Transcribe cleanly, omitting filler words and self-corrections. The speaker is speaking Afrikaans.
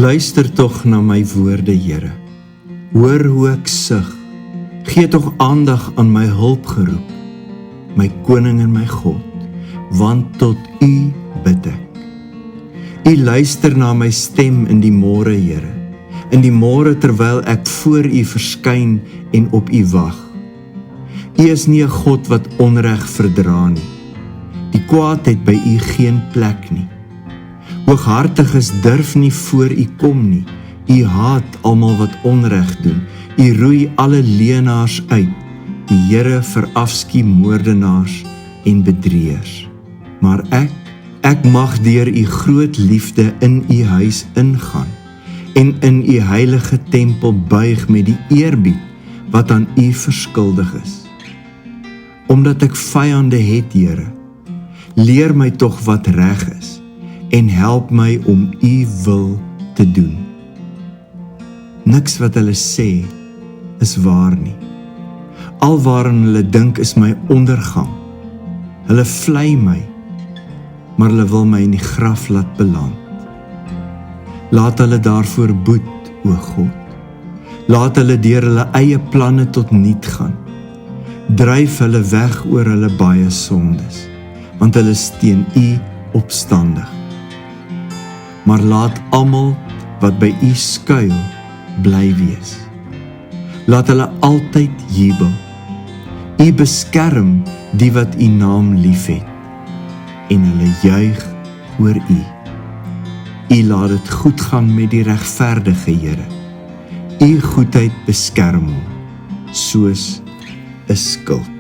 Luister tog na my woorde, Here. Hoor hoe ek sug. Gee tog aandag aan my hulpgeroep, my koning en my God, want tot U bid ek. U luister na my stem in die môre, Here, in die môre terwyl ek voor U verskyn en op U wag. U is nie 'n God wat onreg verdra nie. Die kwaad het by U geen plek nie. Hooghartiges durf nie voor U kom nie. U haat almal wat onreg doen. U roei alle leenaars uit. Die Here verafskie moordenaars en bedrieërs. Maar ek mag deur U groot liefde in U huis ingaan en in U heilige tempel buig met die eerbied wat aan U verskuldig is. Omdat ek vyande het, Here, leer my tog wat reg is en help my om U wil te doen. Niks wat hulle sê is waar nie. Al waarin hulle dink is my ondergang. Hulle vlei my, maar hulle wil my in die graf laat beland. Laat hulle daarvoor boet, o God. Laat hulle deur hulle eie planne tot niet gaan. Dryf hulle weg oor hulle baie sondes, want hulle is teen U opstandig. Maar laat almal wat by U skuil, bly wees. Laat hulle altyd jubel. U beskerm die wat U naam liefhet, en hulle juig oor U. U laat dit goed gaan met die regverdige, Here. U goedheid beskerm hom, soos 'n skild.